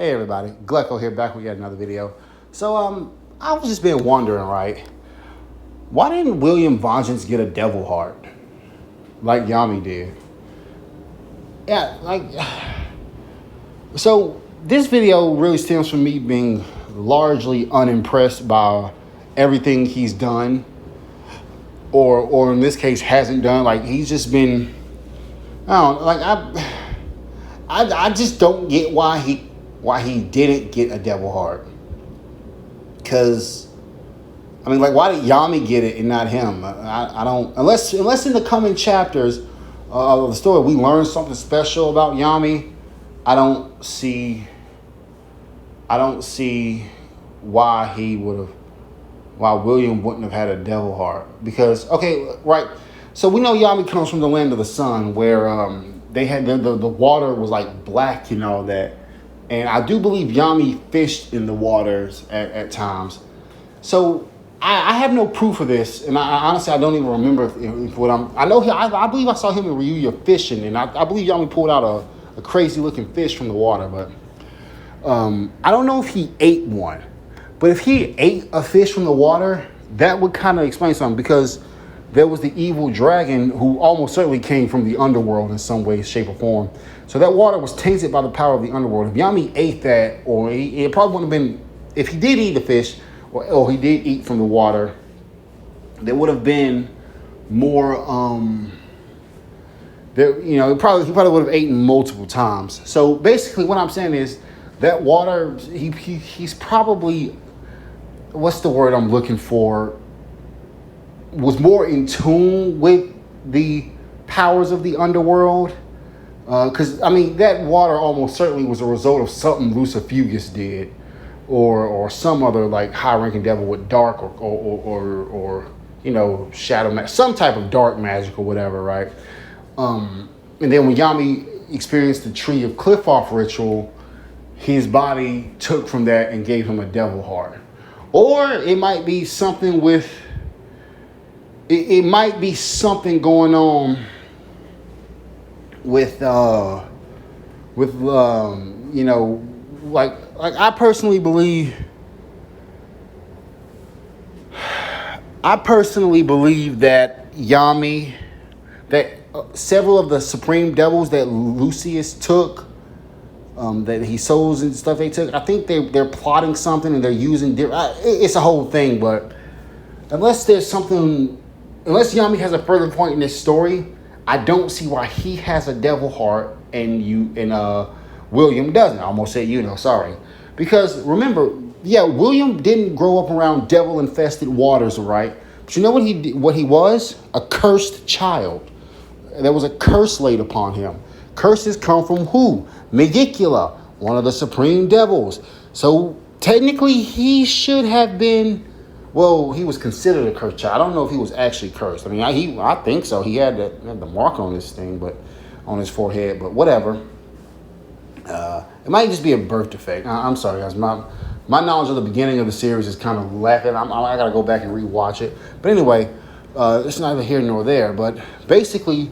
Hey everybody, Glecko here, back with yet another video. So I've just been wondering, right? Why didn't William Vengeance get a devil heart like Yami did? Yeah, so this video really stems from me being largely unimpressed by everything he's done, or in this case hasn't done. Like he's just been, I don't like I just don't get why he didn't get a devil heart. Because, I mean, like, why did Yami get it and not him? I don't, unless in the coming chapters of the story we learn something special about Yami. I don't see why William wouldn't have had a devil heart. Because, okay, right, so we know Yami comes from the land of the sun, where they had the water was like black and all that. And I do believe Yami fished in the waters at times. So I have no proof of this, and I honestly don't even remember if what I know. I believe I saw him in Ryuya fishing, and I believe Yami pulled out a crazy looking fish from the water. But I don't know if he ate one. But if he ate a fish from the water, that would kind of explain something, because there was the evil dragon who almost certainly came from the underworld in some way, shape, or form. So that water was tainted by the power of the underworld. If Yami ate that, or it probably wouldn't have been, if he did eat the fish, or he did eat from the water, there would have been more, he probably would have eaten multiple times. So basically what I'm saying is that water, he's probably, what's the word I'm looking for, was more in tune with the powers of the underworld. Because, I mean, that water almost certainly was a result of something Lucifugus did, or some other, like, high-ranking devil with dark or shadow magic, some type of dark magic or whatever, right? And then when Yami experienced the Tree of Cliff-Off ritual, his body took from that and gave him a devil heart. Or it might be something with... It might be something going on with like I personally believe that Yami, that several of the supreme devils that Lucius took, that he souls and stuff they took, I think they're plotting something and they're using different. It's a whole thing, but unless Yami has a further point in this story, I don't see why he has a devil heart and William doesn't. I almost said sorry. Because remember, William didn't grow up around devil-infested waters, right? But you know what he was? A cursed child. There was a curse laid upon him. Curses come from who? Megicula, one of the supreme devils. So technically he should have been... Well, he was considered a cursed child. I don't know if he was actually cursed. I mean, I think so. He had the mark on this thing, but on his forehead. But whatever. It might just be a birth defect. I'm sorry, guys. My knowledge of the beginning of the series is kind of lacking. I got to go back and rewatch it. But anyway, it's neither here nor there. But basically,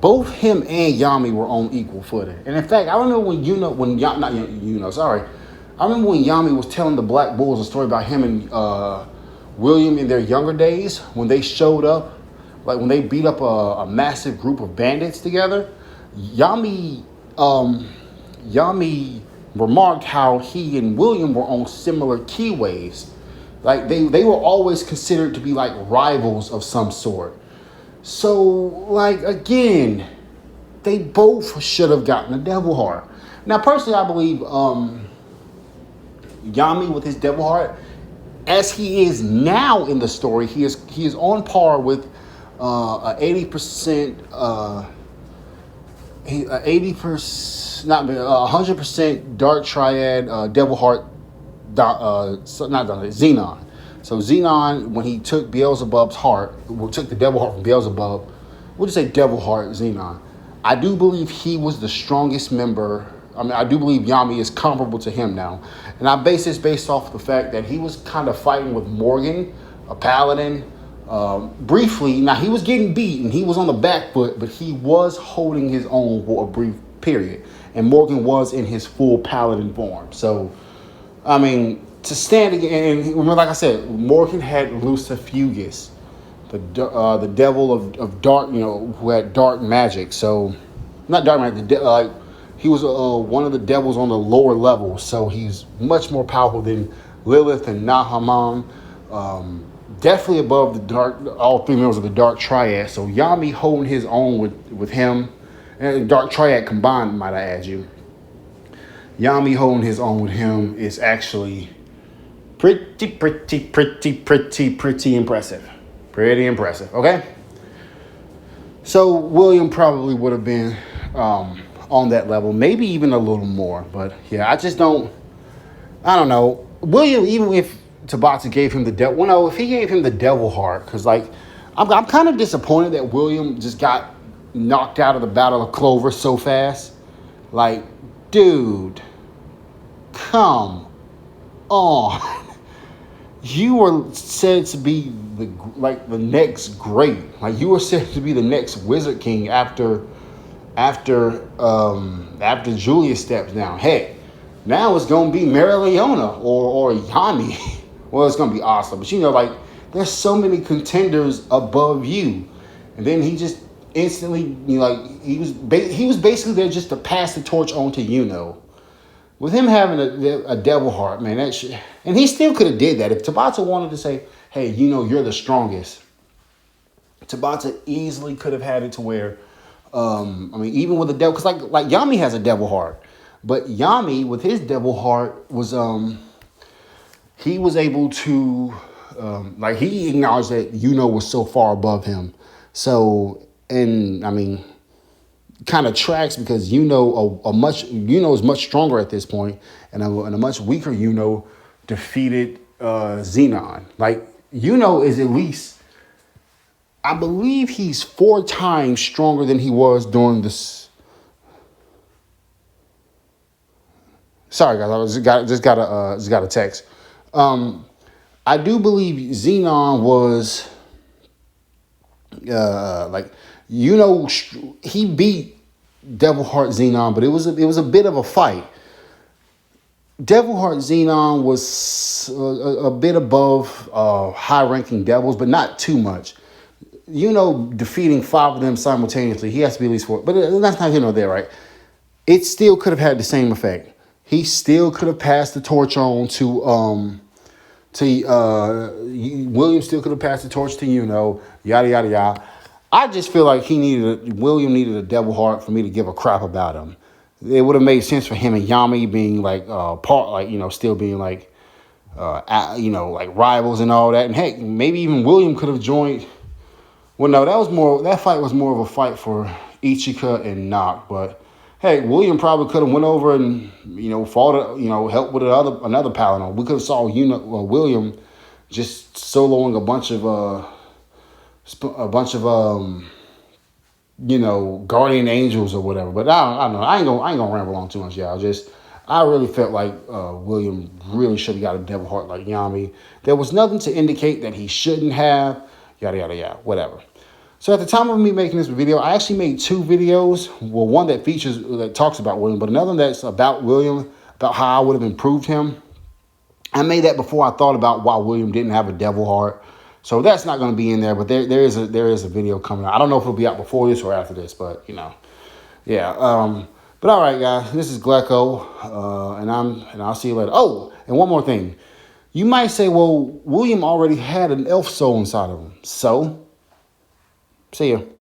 both him and Yami were on equal footing. And in fact, I don't know I remember when Yami was telling the Black Bulls a story about him and William in their younger days, when they showed up, like when they beat up a massive group of bandits together. Yami remarked how he and William were on similar keyways. Like they were always considered to be like rivals of some sort. So, like, again, they both should have gotten a devil heart. Now, personally, I believe Yami with his devil heart, as he is now in the story, he is on par with 80%, 100% dark triad devil heart, Xenon. So Xenon, when he took Beelzebub's heart, took the devil heart from Beelzebub, we'll just say devil heart Xenon. I do believe he was the strongest member. I mean, I do believe Yami is comparable to him now. And I base this based off the fact that he was kind of fighting with Morgan, a paladin, briefly. Now, he was getting beat and he was on the back foot, but he was holding his own for a brief period. and Morgan was in his full paladin form. So, I mean, to stand again, and remember, like I said, Morgan had Lucifugus, the devil of dark, who had dark magic. So, not dark magic, like he was one of the devils on the lower level. So he's much more powerful than Lilith and Nahaman. Definitely above the dark, all three members of the dark triad. So Yami holding his own with him, and dark triad combined, might I add you. Yami holding his own with him is actually pretty impressive. Pretty impressive, okay? So Willam probably would have been on that level, maybe even a little more. But yeah, I don't know. Willam, even if Tabata gave him the devil, if he gave him the devil heart, because like, I'm kind of disappointed that Willam just got knocked out of the Battle of Clover so fast. Like, dude, come on. You were said to be the next great. Like, you were said to be the next Wizard King after Julius steps down. Heck, now it's gonna be Mary Leona or Yami. Well, it's gonna be awesome. But like, there's so many contenders above you, and then he just instantly, he was basically there just to pass the torch on to With him having a devil heart, man, that shit, and he still could have did that. If Tabata wanted to say, hey, you're the strongest, Tabata easily could have had it to where, even with the devil, because like Yami has a devil heart, but Yami with his devil heart was, he was able to, he acknowledged that was so far above him. So, and kind of tracks because is much stronger at this point, and a much weaker defeated Xenon. Like is at least, I believe he's 4 times stronger than he was during this. Sorry guys, I just got a text. I do believe Xenon was he beat Devil Heart Xenon, but it was a bit of a fight. Devil Heart Xenon was a bit above high-ranking devils, but not too much. Defeating 5 of them simultaneously, he has to be at least 4. But that's not here nor there, right? It still could have had the same effect. He still could have passed the torch on to Willam. Still could have passed the torch to yada yada yada. I just feel like Willam needed a devil heart for me to give a crap about him. It would have made sense for him and Yami being still being like rivals and all that. And heck, maybe even Willam could have joined. Well, no, that fight was more of a fight for Ichika and Nock. But hey, Willam probably could have went over and fought helped with another paladin. We could have saw Willam just soloing a bunch of guardian angels or whatever. But I don't know. I ain't gonna ramble on too much, y'all. I really felt like Willam really should have got a devil heart like Yami. There was nothing to indicate that he shouldn't have. Yada yada yada. Whatever. So at the time of me making this video, I actually made 2 videos. Well, one that talks about Willam, but another that's about Willam, about how I would have improved him. I made that before I thought about why Willam didn't have a devil heart. So that's not going to be in there, but there is a video coming out. I don't know if it'll be out before this or after this, but yeah. But all right, guys, this is Glecko, and I'll see you later. Oh, and one more thing, you might say, well, Willam already had an elf soul inside of him, so see ya.